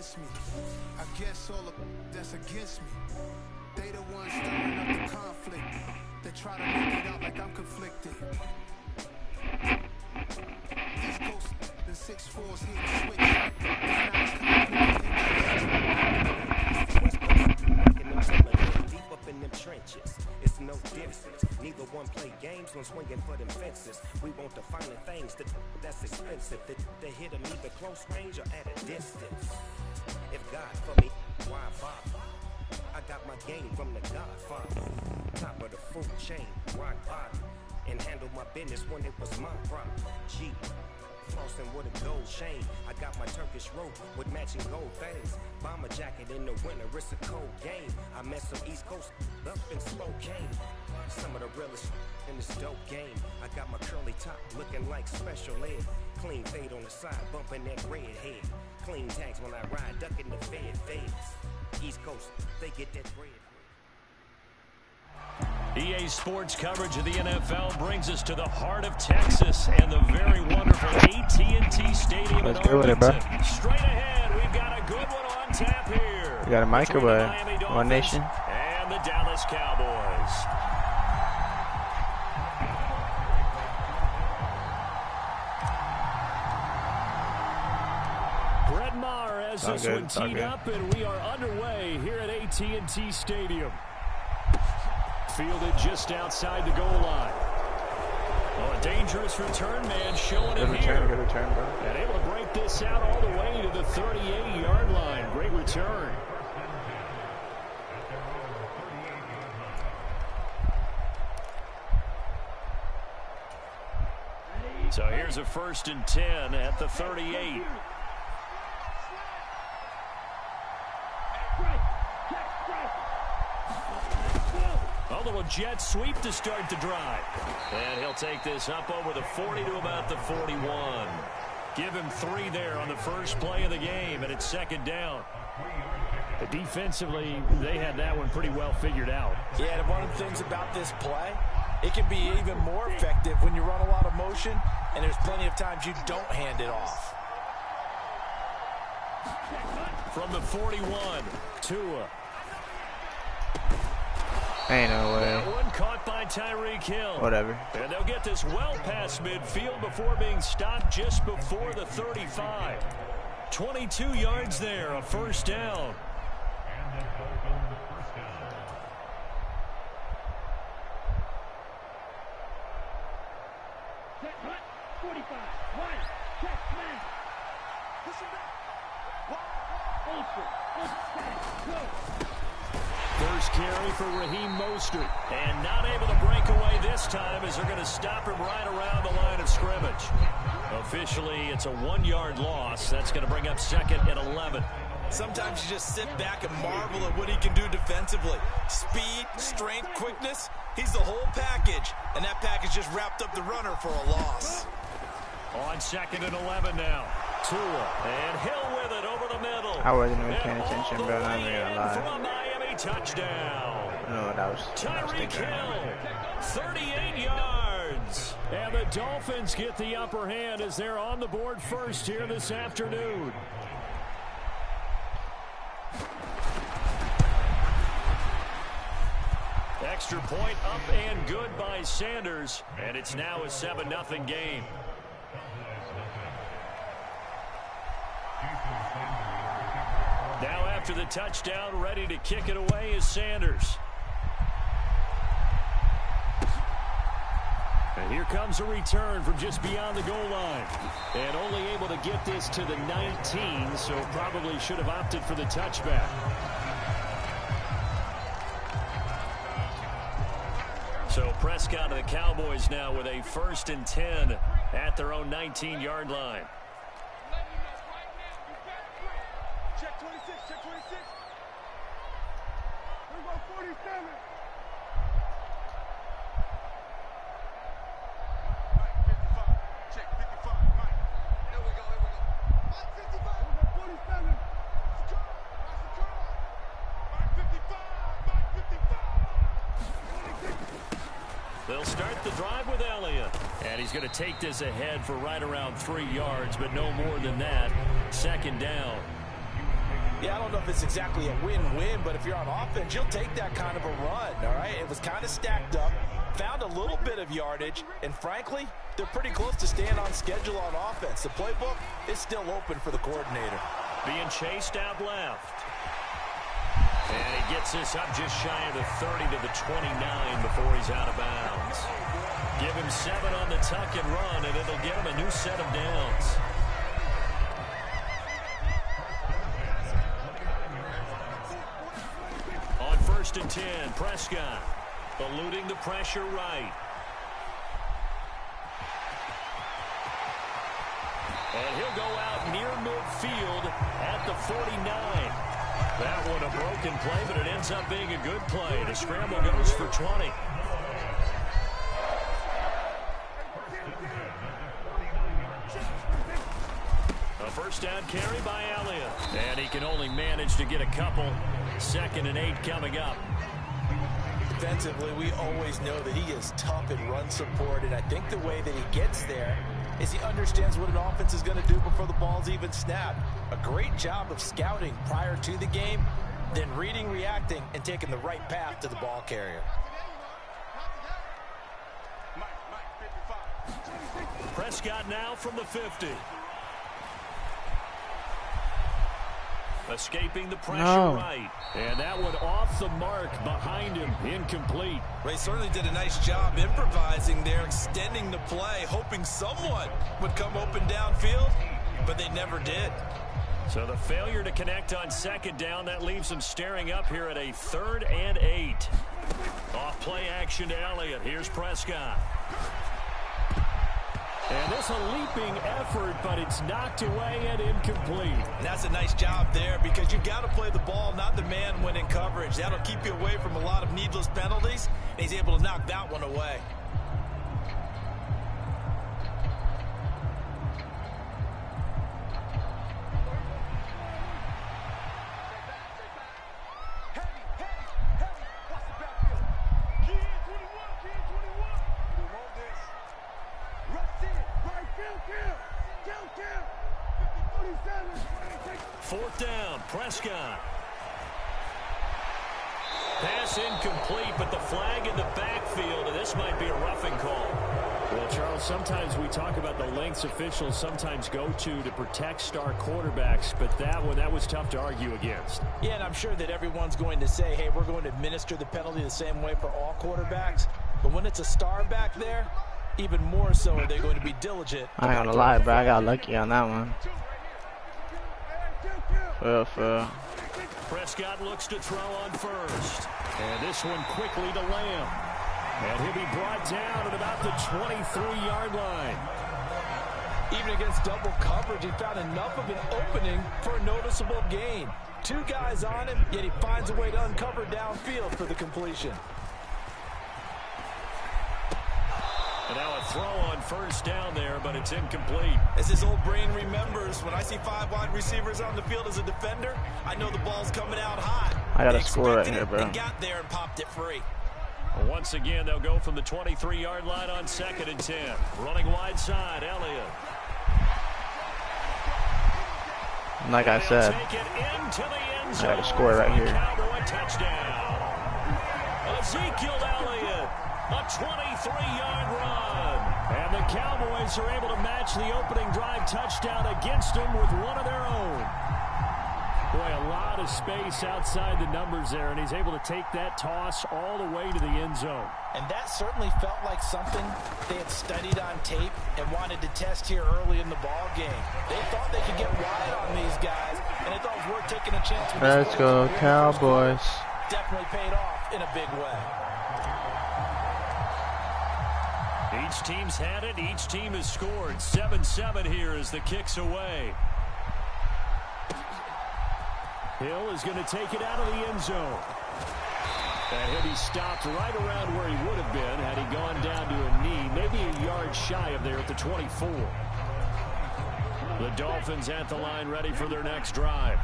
against me. I guess all of that's against me. They the ones stirring up the conflict. They try to make it out like I'm conflicted. East Coast, the 6'4's here to switch. Deep up in them trenches, it's no difference. Neither one play games when swinging for them fences. We want the finer things that's expensive. They hit them either close range or at a distance. If God for me, why bother? I got my game from the Godfather. Top of the food chain, rock bottom. And handle my business when it was my problem. G, flossing with a gold chain. I got my Turkish rope with matching gold things. Bomber jacket in the winter, it's a cold game. I met some East Coast up in Spokane. Some of the realest in this dope game. I got my curly top looking like special ed. Clean fade on the side, bumping that red head. Clean tags when I ride, ducking the feds. East Coast, they get that bread. EA Sports coverage of the NFL brings us to the heart of Texas and the very wonderful AT&T Stadium in Arlington. Straight ahead, we've got a good one on tap here. You got a mic or what? One Nation? And the Dallas Cowboys. Brett Maher has this one teed up, and we are underway here at AT&T Stadium. Fielded just outside the goal line. Oh, a dangerous return man showing it here. Good return, bro. And able to break this out all the way to the 38-yard line. Great return. So here's a 1st and 10 at the 38. A little jet sweep to start the drive. And he'll take this up over the 40 to about the 41. Give him 3 there on the first play of the game, and it's 2nd down. Defensively, they had that one pretty well figured out. Yeah, and one of the things about this play, it can be even more effective when you run a lot of motion, and there's plenty of times you don't hand it off. From the 41, Tua. Ain't no way. That one caught by Tyreek Hill. Whatever. And they'll get this well past midfield before being stopped just before the 35. 22 yards there, a 1st down. First carry for Raheem Mostert. And not able to break away this time as they're going to stop him right around the line of scrimmage. Officially, it's a 1-yard loss. That's going to bring up 2nd and 11. Sometimes you just sit back and marvel at what he can do defensively. Speed, strength, quickness. He's the whole package. And that package just wrapped up the runner for a loss. On 2nd and 11 now. Tua. And Hill with it over the middle. I wasn't even paying attention, bro. I'm not gonna lie. For a Miami touchdown. I don't know what I was Tyreek thinking. Hill, 38 yards. And the Dolphins get the upper hand as they're on the board first here this afternoon. Extra point up and good by Sanders. And it's now a 7-0 game. Now after the touchdown, ready to kick it away is Sanders. And here comes a return from just beyond the goal line. And only able to get this to the 19, so probably should have opted for the touchback. So Prescott and the Cowboys now with a 1st and 10 at their own 19-yard line. Check 26, check 26. We're going 47. Mike, 55. Check 55. Mike. There we go, here we go. Mike, 55. We're going 47. Secure. Mike, 55. Mike, 55. They'll start the drive with Elliott. And he's going to take this ahead for right around 3 yards, but no more than that. 2nd down. Yeah, I don't know if it's exactly a win-win, but if you're on offense, you'll take that kind of a run, all right? It was kind of stacked up, found a little bit of yardage, and frankly, they're pretty close to staying on schedule on offense. The playbook is still open for the coordinator. Being chased out left. And he gets this up just shy of the 30 to the 29 before he's out of bounds. Give him 7 on the tuck and run, and it'll get him a new set of downs. On 1st and 10, Prescott eluding the pressure right. And he'll go out near midfield at the 49. That one a broken play, but it ends up being a good play. The scramble goes for 20. A first down carry by Elliott. And he can only manage to get a couple. 2nd and 8 coming up. Defensively, we always know that he is tough in run support, and I think the way that he gets there is he understands what an offense is going to do before the ball's even snapped. A great job of scouting prior to the game, then reading, reacting, and taking the right path to the ball carrier. Prescott now from the 50. Escaping the pressure right. And that one off the mark behind him. Incomplete. They certainly did a nice job improvising there, extending the play, hoping someone would come open downfield, but they never did. So the failure to connect on 2nd down, that leaves them staring up here at a 3rd and 8. Off play action to Elliott. Here's Prescott. And this a leaping effort, but it's knocked away and incomplete. And that's a nice job there because you've got to play the ball, not the man when in coverage. That'll keep you away from a lot of needless penalties, and he's able to knock that one away. Fourth down, Prescott. Pass incomplete, but the flag in the backfield, and this might be a roughing call. Well, Charles, sometimes we talk about the lengths officials sometimes go to protect star quarterbacks, but that was tough to argue against. Yeah, and I'm sure that everyone's going to say, hey, we're going to administer the penalty the same way for all quarterbacks. But when it's a star back there, even more so are they going to be diligent. I ain't gonna lie, bro. I got lucky on that one. Prescott looks to throw on 1st. And this one quickly to Lamb. And he'll be brought down at about the 23-yard line. Even against double coverage, he found enough of an opening for a noticeable gain. 2 guys on him, yet he finds a way to uncover downfield for the completion. And now a throw on 1st down there, but it's incomplete. As his old brain remembers, when I see 5 wide receivers on the field as a defender, I know the ball's coming out hot. I got a score right here, bro. And got there and popped it free. Once again, they'll go from the 23-yard line on 2nd and 10. Running wide side, Elliott. Like I said, I got a score right here. Cowboy touchdown. Ezekiel Elliott, a 23-yard run. And the Cowboys are able to match the opening drive touchdown against them with one of their own. Boy, a lot of space outside the numbers there, and he's able to take that toss all the way to the end zone. And that certainly felt like something they had studied on tape and wanted to test here early in the ball game. They thought they could get wide on these guys, and they thought it was worth taking a chance. Let's go, Cowboys. Definitely paid off in a big way. Each team's had it. Each team has scored. 7-7 here as the kick's away. Hill is going to take it out of the end zone. And he'll be stopped right around where he would have been had he gone down to a knee, maybe a yard shy of there at the 24. The Dolphins at the line ready for their next drive.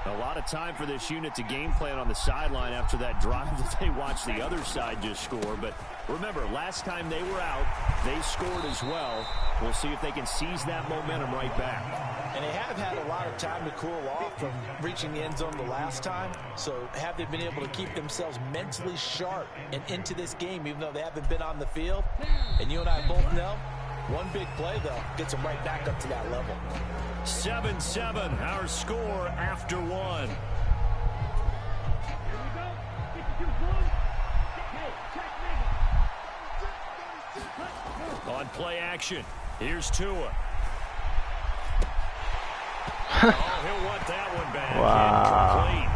A lot of time for this unit to game plan on the sideline after that drive that they watched the other side just score. But remember, last time they were out, they scored as well. We'll see if they can seize that momentum right back. And they have had a lot of time to cool off from reaching the end zone the last time. So have they been able to keep themselves mentally sharp and into this game, even though they haven't been on the field? And you and I both know, one big play, though, gets them right back up to that level. 7-7, our score after one. On play action, here's Tua. Oh, he'll want that one back. Wow. Incomplete.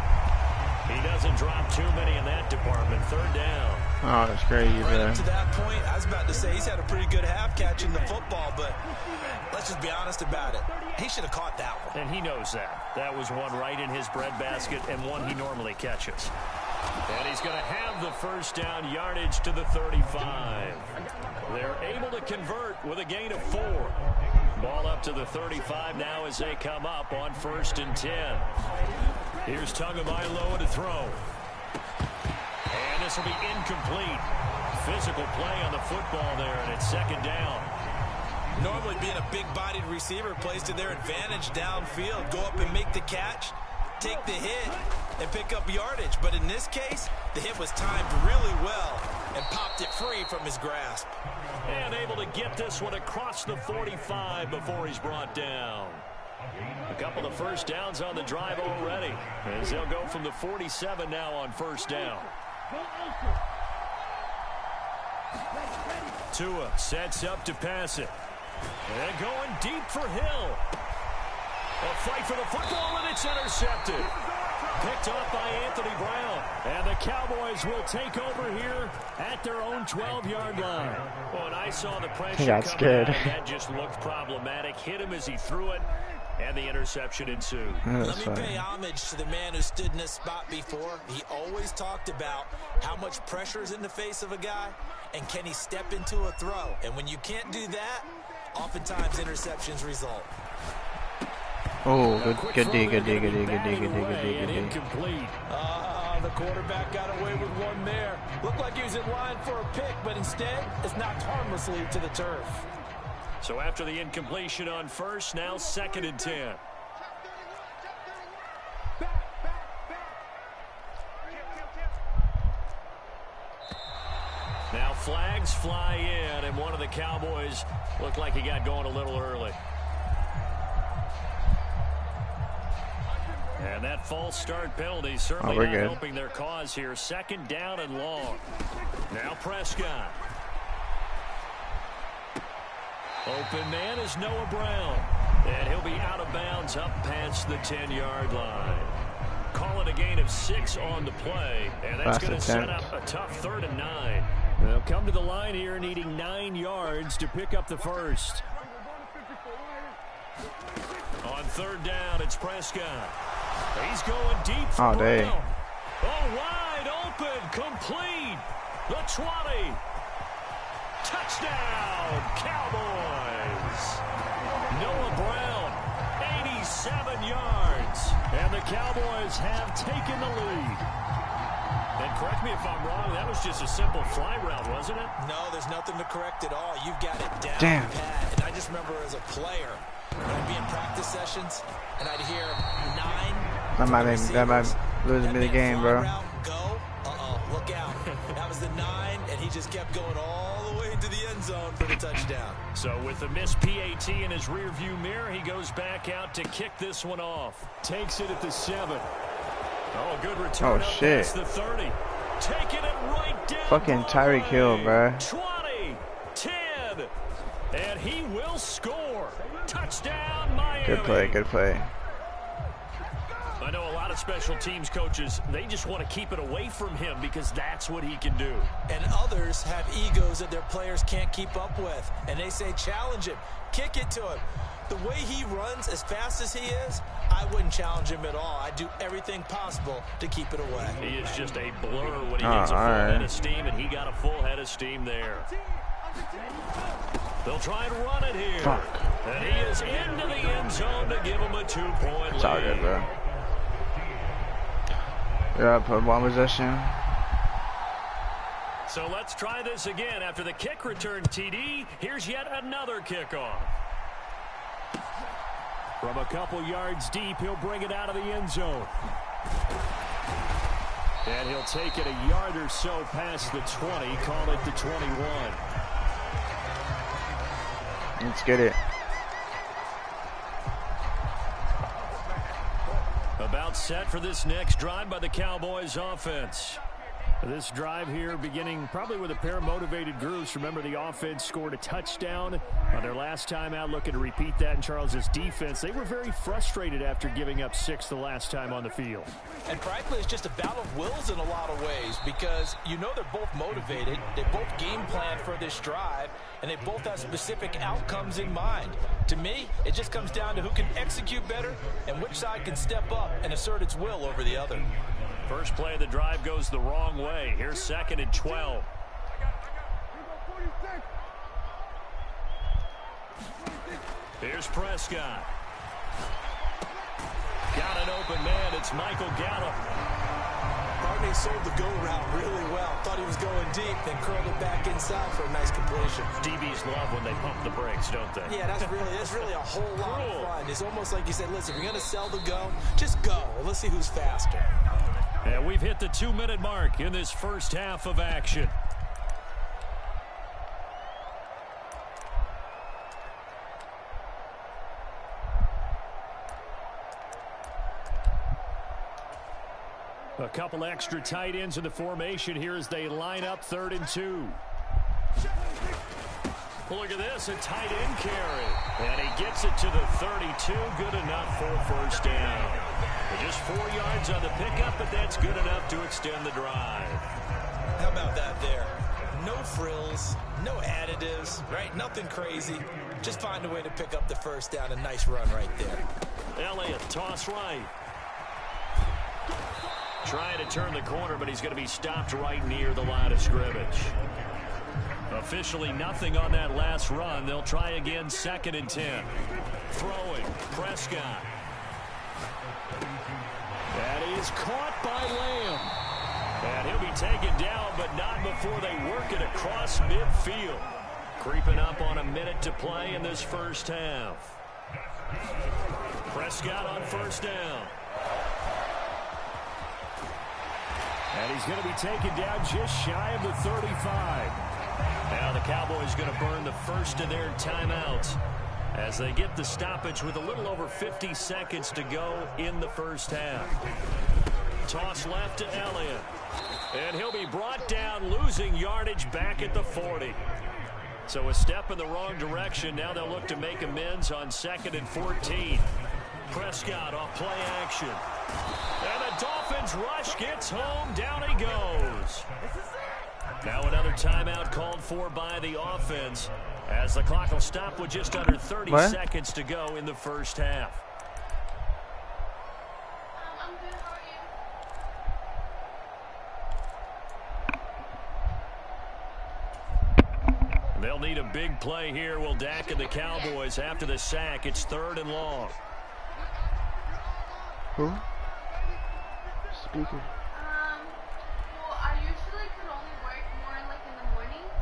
He doesn't drop too many in that department. Third down. Oh, that's crazy, Right bro. up to that point, I was about to say he's had a pretty good half catching the football, but let's just be honest about it. He should have caught that one. And he knows that. That was one right in his breadbasket and one he normally catches. And he's going to have the first down, yardage to the 35. They're able to convert with a gain of 4. Ball up to the 35 now as they come up on 1st and 10. Here's Tagovailoa to throw. And this will be incomplete. Physical play on the football there, and it's 2nd down. Normally being a big-bodied receiver plays to their advantage downfield. Go up and make the catch, take the hit, and pick up yardage. But in this case, the hit was timed really well and popped it free from his grasp. And able to get this one across the 45 before he's brought down. A couple of first downs on the drive already, as they'll go from the 47 now on 1st down. Tua sets up to pass it. And going deep for Hill. A fight for the football, and it's intercepted. Picked up by Anthony Brown. And the Cowboys will take over here at their own 12-yard line. Well, and I saw the pressure He got coming scared. out, that just looked problematic. Hit him as he threw it, and the interception ensued. Let me pay homage to the man who stood in this spot before. He always talked about how much pressure is in the face of a guy, and can he step into a throw. And when you can't do that, oftentimes interceptions result. Oh, good D. Incomplete. The quarterback got away with one there. Looked like he was in line for a pick, but instead, it's knocked harmlessly to the turf. So after the incompletion on 1st, now 2nd and 10. Now flags fly in, and one of the Cowboys looked like he got going a little early. And that false start penalty certainly not helping their cause here. 2nd down and long. Now Prescott. Open man is Noah Brown. And he'll be out of bounds up past the 10-yard line. Call it a gain of 6 on the play. And that's going to set up a tough 3rd and 9. They'll come to the line here needing 9 yards to pick up the first. On 3rd down, it's Prescott. He's going deep for Brown. Oh, wide open, complete. The 20. Touchdown, Cowboys. Noah Brown, 87 yards. And the Cowboys have taken the lead. And correct me if I'm wrong, that was just a simple fly route, wasn't it? No, there's nothing to correct at all. You've got it down pat. And I just remember as a player, when I'd be in practice sessions, and I'd hear 9. That might lose me the game, bro. Route, go. Look out. That was the 9, and he just kept going all the way into the end zone for the touchdown. So with the missed PAT in his rearview mirror, he goes back out to kick this one off. Takes it at the 7. Oh, good return. Oh, shit. The 30. Taking it right down. Fucking Tyreek Hill, bro. 20, 10, and he will score. Touchdown, Miami. Good play. I know a lot of special teams coaches, they just want to keep it away from him because that's what he can do. And others have egos that their players can't keep up with. And they say, challenge him, kick it to him. The way he runs as fast as he is, I wouldn't challenge him at all. I'd do everything possible to keep it away. He is just a blur when he gets a full head of steam, and he got a full head of steam there. They'll try and run it here. Fuck. And he is into the end zone to give him a 2-point lead. It's all good, bro. Yeah, put one possession. So let's try this again. After the kick return TD, here's yet another kickoff. From a couple yards deep, he'll bring it out of the end zone. And he'll take it a yard or so past the 20, call it the 21. Let's get it. About set for this next drive by the Cowboys offense. This drive here beginning probably with a pair of motivated groups. Remember, the offense scored a touchdown on their last time out, looking to repeat that in Charles's defense. They were very frustrated after giving up 6 the last time on the field. And frankly, it's just a battle of wills in a lot of ways, because you know they're both motivated, they both game plan for this drive, and they both have specific outcomes in mind. To me, it just comes down to who can execute better and which side can step up and assert its will over the other. First play of the drive goes the wrong way. Here's 2nd and 12. Here's Prescott. Got an open man. It's Michael Gallup. Barney sold the go route really well. Thought he was going deep, then curled it back inside for a nice completion. DBs love when they pump the brakes, don't they? Yeah, that's really a whole lot of fun. It's almost like you said, listen, if you're going to sell the go, just go. Let's see who's faster. And we've hit the 2-minute mark in this first half of action. A couple extra tight ends in the formation here as they line up 3rd and 2. Look at this, a tight end carry. And he gets it to the 32. Good enough for a first down. Just 4 yards on the pickup, but that's good enough to extend the drive. How about that there? No frills, no additives, right? Nothing crazy. Just find a way to pick up the first down. A nice run right there. Elliott, toss right. Trying to turn the corner, but he's going to be stopped right near the line of scrimmage. Officially nothing on that last run. They'll try again, 2nd and 10. Throwing, Prescott. That is caught by Lamb. And he'll be taken down, but not before they work it across midfield. Creeping up on a minute to play in this first half. Prescott on first down. And he's going to be taken down just shy of the 35. Now the Cowboys going to burn the first of their timeouts as they get the stoppage with a little over 50 seconds to go in the first half. Toss left to Elliott. And he'll be brought down, losing yardage back at the 40. So a step in the wrong direction. Now they'll look to make amends on 2nd and 14. Prescott off play action. And the Dolphins rush gets home. Down he goes. Now another timeout called for by the offense as the clock will stop with just under 30 seconds to go in the first half. I'm good. How are you? They'll need a big play here. Will Dak and the Cowboys after the sack. It's 3rd and long. Who? Speaker. Well, I usually could only work more like in the mornings.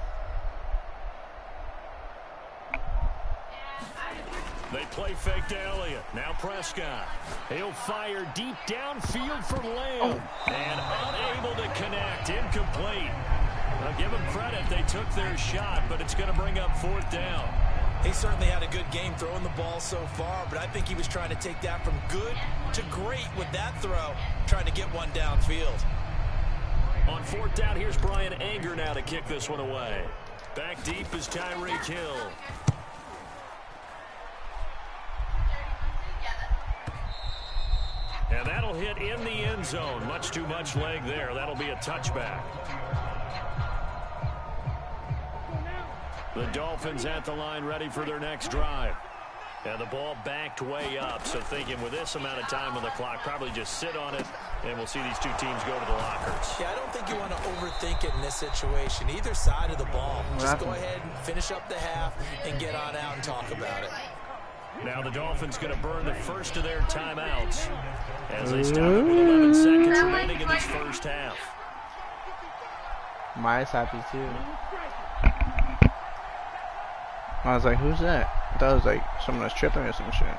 And They play fake to Elliott. Now Prescott. He'll fire deep downfield for Lamb. And unable to connect. Incomplete. I'll give them credit. They took their shot, but it's going to bring up 4th down. He certainly had a good game throwing the ball so far, but I think he was trying to take that from good to great with that throw, trying to get one downfield. On 4th down, here's Brian Anger now to kick this one away. Back deep is Tyreek Hill. And that'll hit in the end zone. Much too much leg there. That'll be a touchback. The Dolphins at the line ready for their next drive. And the ball backed way up. So thinking with this amount of time on the clock, probably just sit on it, and we'll see these two teams go to the lockers. Yeah, I don't think you want to overthink it in this situation. Either side of the ball. Just go ahead and finish up the half and get on out and talk about it. Now the Dolphins going to burn the first of their timeouts as they stop it with 11 seconds remaining in this half. Maya's happy too. I was like, who's that? I thought it was like someone was tripping or some shit.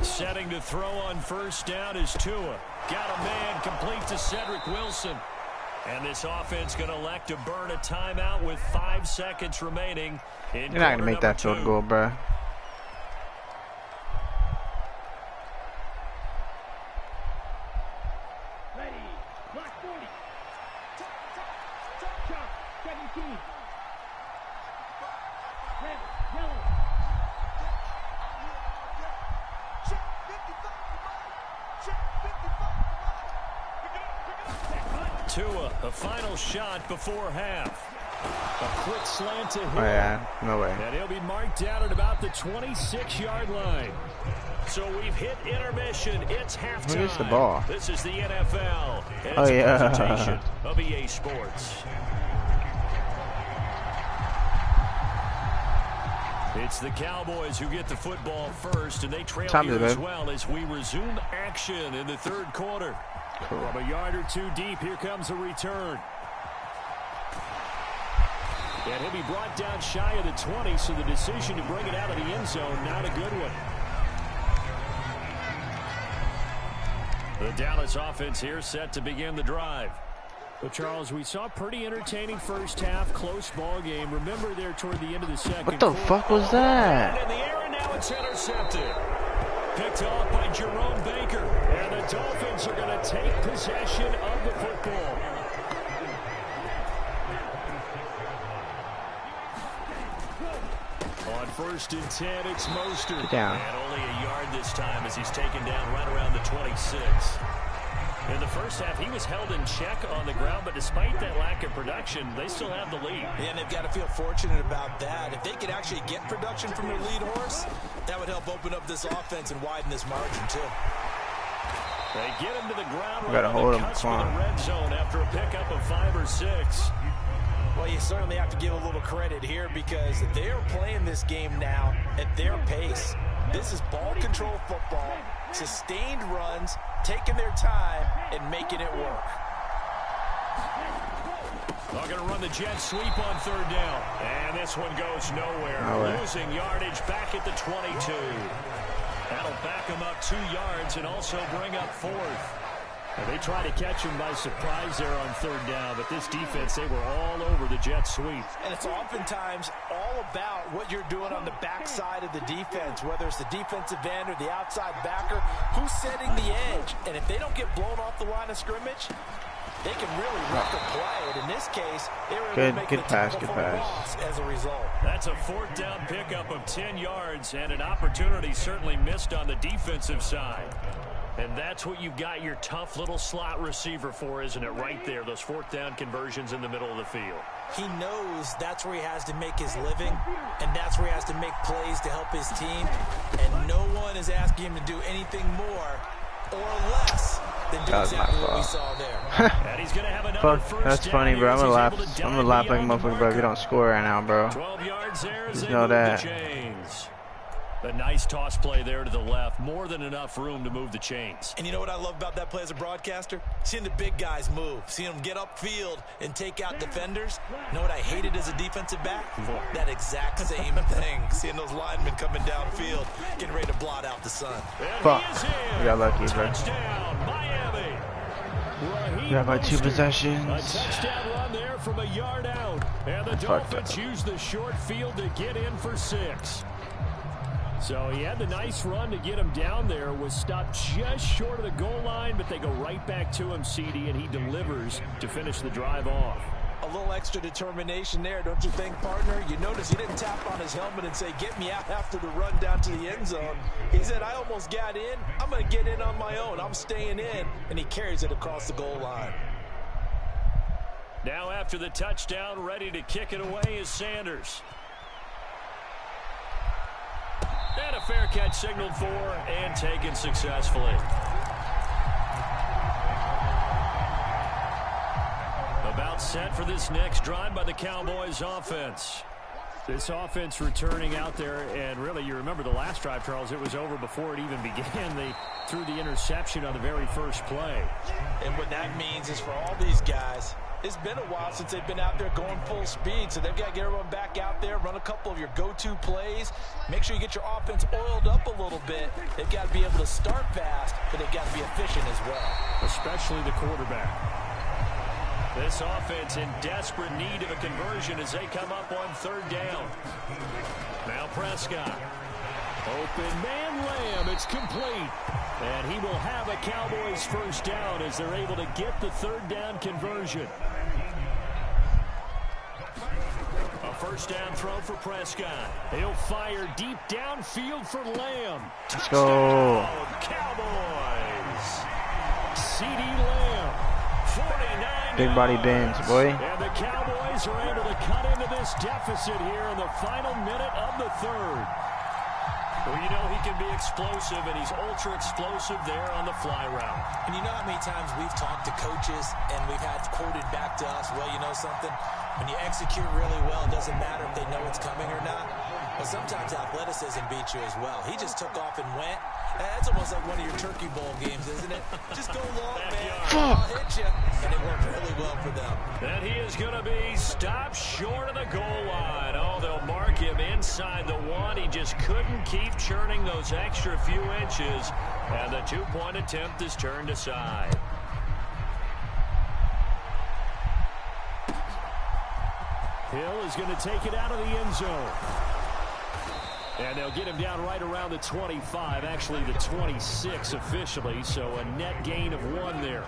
Setting to throw on first down is Tua. Got a man complete to Cedric Wilson. And this offense going to elect to burn a timeout with 5 seconds remaining. You're not going to make that field goal, bro. Tua, a final shot before half. A quick slant to him. Oh, yeah. No way. And he'll be marked down at about the 26-yard line. So we've hit intermission. It's halftime. Who gets the ball? This is the NFL. And Oh, yeah. a presentation of EA Sports. It's the Cowboys who get the football first, and they trail here as well as we resume action in the third quarter. Cool. From a yard or two deep, here comes a return. And he'll be brought down shy of the 20, so the decision to bring it out of the end zone, not a good one. The Dallas offense here set to begin the drive. But, Charles, we saw a pretty entertaining first half, close ball game. Remember there toward the end of the second quarter. What the fuck was that? And in the air, and now it's intercepted. Picked off by Jerome Baker. And the Dolphins are going to take possession of the football. On 1st and 10, it's Mostert. Down. And only a yard this time as he's taken down right around the 26. In the first half, he was held in check on the ground, but despite that lack of production, they still have the lead. Yeah, and they've got to feel fortunate about that. If they could actually get production from their lead horse, that would help open up this offense and widen this margin, too. They get him to the ground right on the cusp of the red zone after a pickup of 5 or 6. Well, you certainly have to give a little credit here because they are playing this game now at their pace. This is ball control football, sustained runs, taking their time, and making it work. They're going to run the jet sweep on 3rd down. And this one goes nowhere. Losing yardage back at the 22. That'll back them up 2 yards and also bring up 4th. They try to catch him by surprise there on 3rd down, but this defense, they were all over the jet sweep. And it's oftentimes all about what you're doing on the backside of the defense, whether it's the defensive end or the outside backer, who's setting the edge. And if they don't get blown off the line of scrimmage, they can really wreck a play. And in this case, they were able to make a tackle for a loss as a result. That's a 4th down pickup of 10 yards and an opportunity certainly missed on the defensive side. And that's what you've got your tough little slot receiver for, isn't it? Right there, those 4th down conversions in the middle of the field. He knows that's where he has to make his living, and that's where he has to make plays to help his team. And no one is asking him to do anything more or less than do exactly what we saw there. And he's gonna have another first that's down. Funny, bro. I'm gonna laugh like a motherfucker, bro, if you don't score right now, bro. 12 yards there as Just they know move that. the chains. A nice toss play there to the left. More than enough room to move the chains. And you know what I love about that play as a broadcaster? Seeing the big guys move. Seeing them get upfield and take out defenders. You know what I hated as a defensive back? That exact same thing. Seeing those linemen coming downfield, getting ready to blot out the sun. Fuck. You got lucky, bro. Touchdown, Miami. You got my 2 possessions. A touchdown run there from a yard out. And the Dolphins use the short field to get in for 6. So he had the nice run to get him down there, was stopped just short of the goal line, but they go right back to him, CD, and he delivers to finish the drive off. A little extra determination there, don't you think, partner? You notice he didn't tap on his helmet and say, get me out after the run down to the end zone. He said, I almost got in. I'm going to get in on my own. I'm staying in. And he carries it across the goal line. Now after the touchdown, ready to kick it away is Sanders. And a fair catch signaled for and taken successfully. About set for this next drive by the Cowboys offense. This offense returning out there, and really, you remember the last drive, Charles, it was over before it even began. They threw the interception on the very first play. And what that means is for all these guys, it's been a while since they've been out there going full speed, so they've got to get everyone back out there, run a couple of your go-to plays, make sure you get your offense oiled up a little bit. They've got to be able to start fast, but they've got to be efficient as well. Especially the quarterback. This offense in desperate need of a conversion as they come up on third down. Now Prescott. Open man Lamb. It's complete. And he will have a Cowboys first down as they're able to get the third down conversion. A first down throw for Prescott. He'll fire deep downfield for Lamb. Let's go. Cowboys. CD Lamb. 49. Big body bends, boy. And the Cowboys are able to cut into this deficit here in the final minute of the third. Well, you know he can be explosive, and he's ultra explosive there on the fly route. And you know how many times we've talked to coaches and we've had quoted back to us, well, you know something? When you execute really well, it doesn't matter if they know it's coming or not. But sometimes athleticism beats you as well. He just took off and went. That's almost like one of your Turkey Bowl games, isn't it? Just go long, man. I'll hit you. And it worked really well for them. And he is going to be stopped short of the goal line. Oh, they'll mark him inside the one. He just couldn't keep churning those extra few inches. And the two-point attempt is turned aside. Hill is going to take it out of the end zone. And they'll get him down right around the 25, actually the 26 officially, so a net gain of 1 there.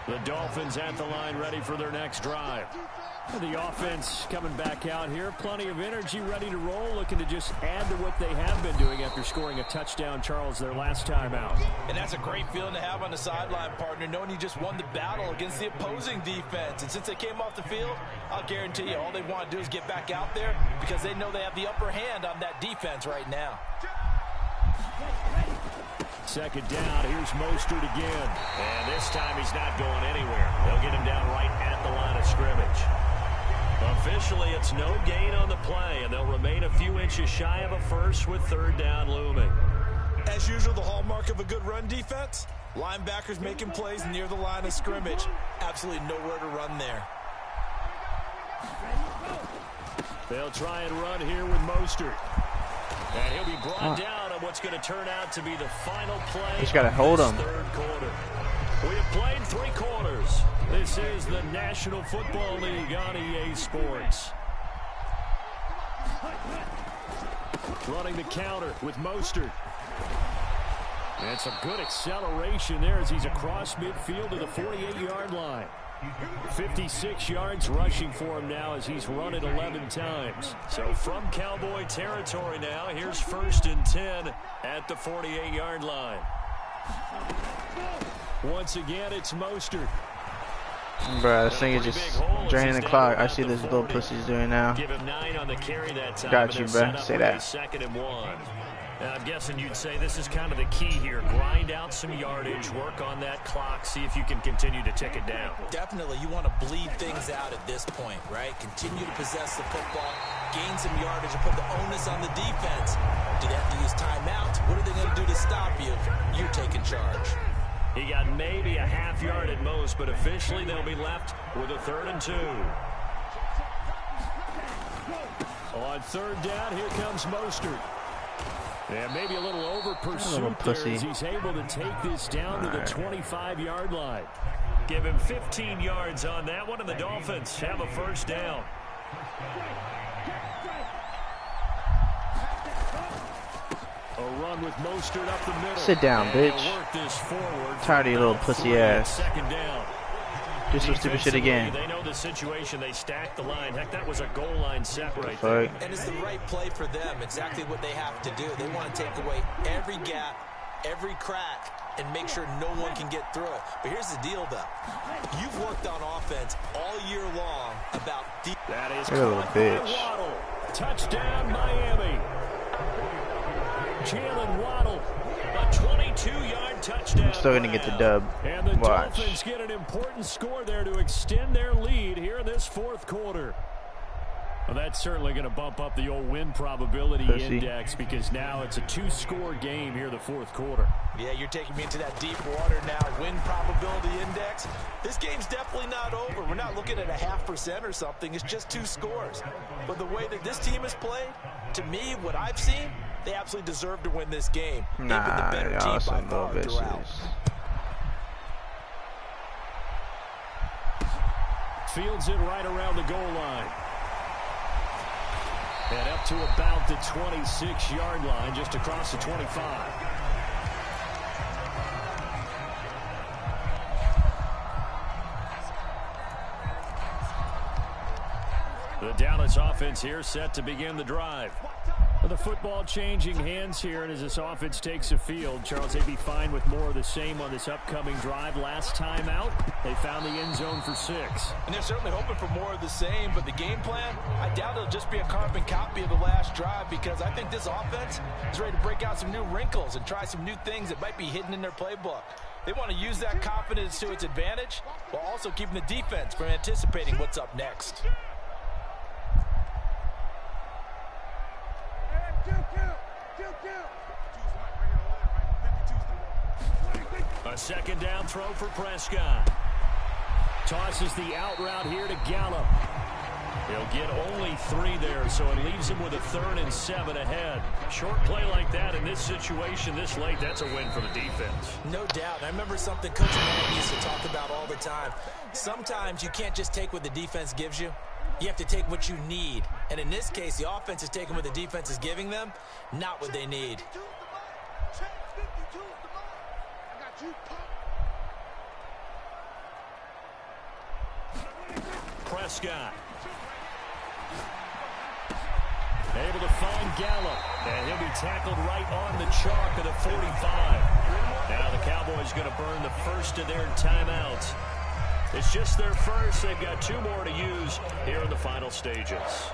The Dolphins at the line ready for their next drive. The offense coming back out here, plenty of energy, ready to roll, looking to just add to what they have been doing after scoring a touchdown, Charles, their last time out. And that's a great feeling to have on the sideline, partner, knowing you just won the battle against the opposing defense. And since they came off the field, I'll guarantee you all they want to do is get back out there because they know they have the upper hand on that defense right now. Second down, here's Mostert again. And this time he's not going anywhere. They'll get him down right at the line of scrimmage. Officially, it's no gain on the play, and they'll remain a few inches shy of a first with third down looming. As usual, the hallmark of a good run defense, linebackers making plays near the line of scrimmage. Absolutely nowhere to run there. They'll try and run here with Mostert. And he'll be brought down on what's going to turn out to be the final play. Just got to hold him. Third quarter. We have played 3 quarters. This is the National Football League on EA Sports. Running the counter with Mostert. And some good acceleration there as he's across midfield to the 48-yard line. 56 yards rushing for him now as he's run it 11 times. So from Cowboy territory now, here's 1st and 10 at the 48-yard line. Once again, it's Mostert. Bruh, this thing is just draining the clock. I see this little pussy's doing now. Give him 9 on the carry that time. Got you, bruh. Say that. 2nd and 1. I'm guessing you'd say this is kind of the key here. Grind out some yardage, work on that clock, see if you can continue to tick it down. Definitely, you want to bleed things out at this point, right? Continue to possess the football, gain some yardage, and put the onus on the defense. Do they have to use timeouts? What are they going to do to stop you? You're taking charge. He got maybe a half yard at most, but officially they'll be left with a 3rd and 2. On 3rd down, here comes Mostert. And maybe a little over pursuit there as he's able to take this down to the 25-yard line. Give him 15 yards on that one, and the Dolphins have a first down. A run with Mostert up the middle. Sit down, bitch. Tired of your little pussy ass. Second down. Do some stupid shit again. They know the situation. They stack the line. Heck, that was a goal line set right there. And it's the right play for them. Exactly what they have to do. They want to take away every gap, every crack, and make sure no one can get through it. But here's the deal, though. You've worked on offense all year long about deep. That is a little bitch. Waddle. Touchdown, Miami. Jalen Waddle. A 22-yard touchdown. I'm still going to get the dub. And the Watch. Dolphins get an important score there to extend their lead here in this 4th quarter. Well, that's certainly going to bump up the old win probability index because now it's a 2-score game here in the fourth quarter. Yeah, you're taking me into that deep water now. Win probability index. This game's definitely not over. We're not looking at a 0.5% or something. It's just 2 scores. But the way that this team has played, to me, what I've seen, they absolutely deserve to win this game. They've been the better team by far throughout. Fields it right around the goal line. And up to about the 26-yard line, just across the 25. The Dallas offense here set to begin the drive. The football changing hands here, and as this offense takes the field, Charles, they'd be fine with more of the same on this upcoming drive. Last time out, they found the end zone for 6. And they're certainly hoping for more of the same, but the game plan, I doubt it'll just be a carbon copy of the last drive, because I think this offense is ready to break out some new wrinkles and try some new things that might be hidden in their playbook. They want to use that confidence to its advantage while also keeping the defense from anticipating what's up next. A second down throw for Prescott. Tosses the out route here to Gallup. He'll get only 3 there, so it leaves him with a 3rd and 7 ahead. Short play like that in this situation this late, that's a win for the defense. No doubt. I remember something Coach Madden used to talk about all the time. Sometimes you can't just take what the defense gives you. You have to take what you need. And in this case, the offense is taking what the defense is giving them, not what they need. Prescott. Able to find Gallup. And he'll be tackled right on the chalk of the 45. Now the Cowboys going to burn the first of their timeouts. It's just their first. They've got 2 more to use here in the final stages.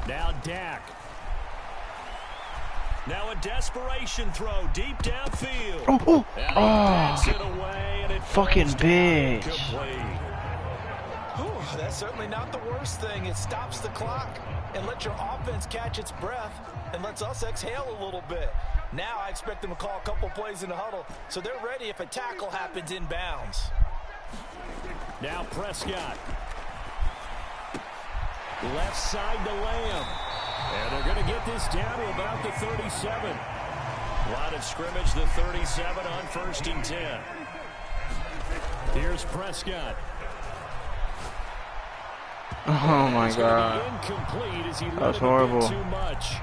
Now Dak. Now a desperation throw deep downfield. Oh, Bats it away, and it fucking bitch. That's certainly not the worst thing. It stops the clock and lets your offense catch its breath and lets us exhale a little bit. Now I expect them to call a couple plays in the huddle, so they're ready if a tackle happens inbounds. Now Prescott. Left side to Lamb. And they're going to get this down to about the 37. Line of scrimmage, the 37 on 1st and 10. Here's Prescott. Oh my God. Incomplete as he that was horrible. Too much.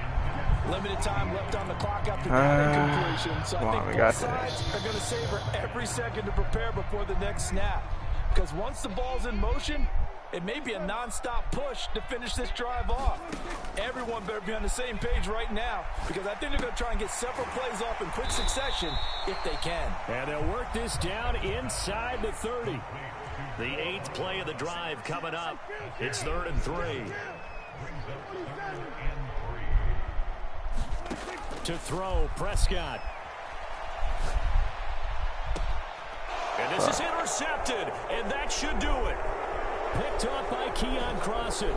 Limited time left on the clock after that incompletion. So I think both sides are going to savor every second to prepare before the next snap. Because once the ball's in motion, it may be a non-stop push to finish this drive off. Everyone better be on the same page right now, because I think they're going to try and get several plays off in quick succession if they can. And they'll work this down inside the 30. The 8th play of the drive coming up. It's 3rd and 3. To throw, Prescott. And this is intercepted, and that should do it. Picked up by Keon Crossan.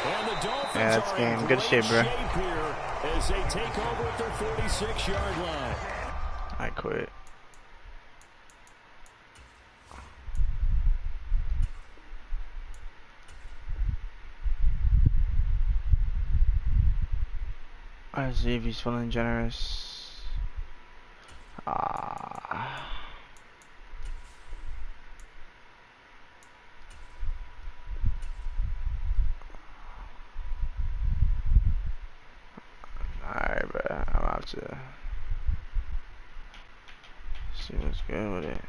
And the Dolphins are in great shape here as they take over at their 46-yard line. I quit. Let's see if he's feeling generous. Alright, bro. I'm about to see what's good with it.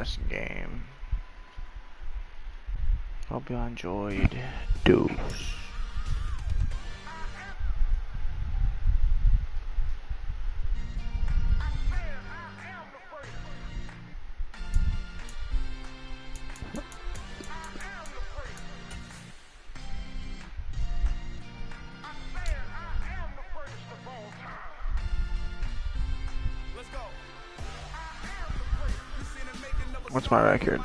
interesting game. Hope you enjoyed. Deuce. What's my record?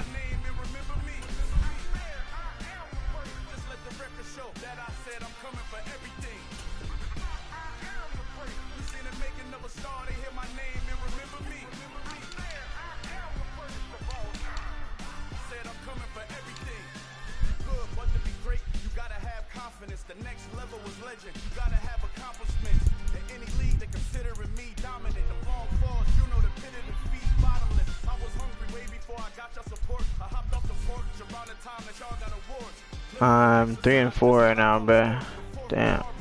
The next level was legend. You gotta have accomplishments. In any league, they considering me dominant. The long falls, you know the pit of defeat, bottomless. I was hungry way before I got your support. I hopped off the porch around the time that y'all got awards. I'm 3 and 4 right now, bruh. Damn.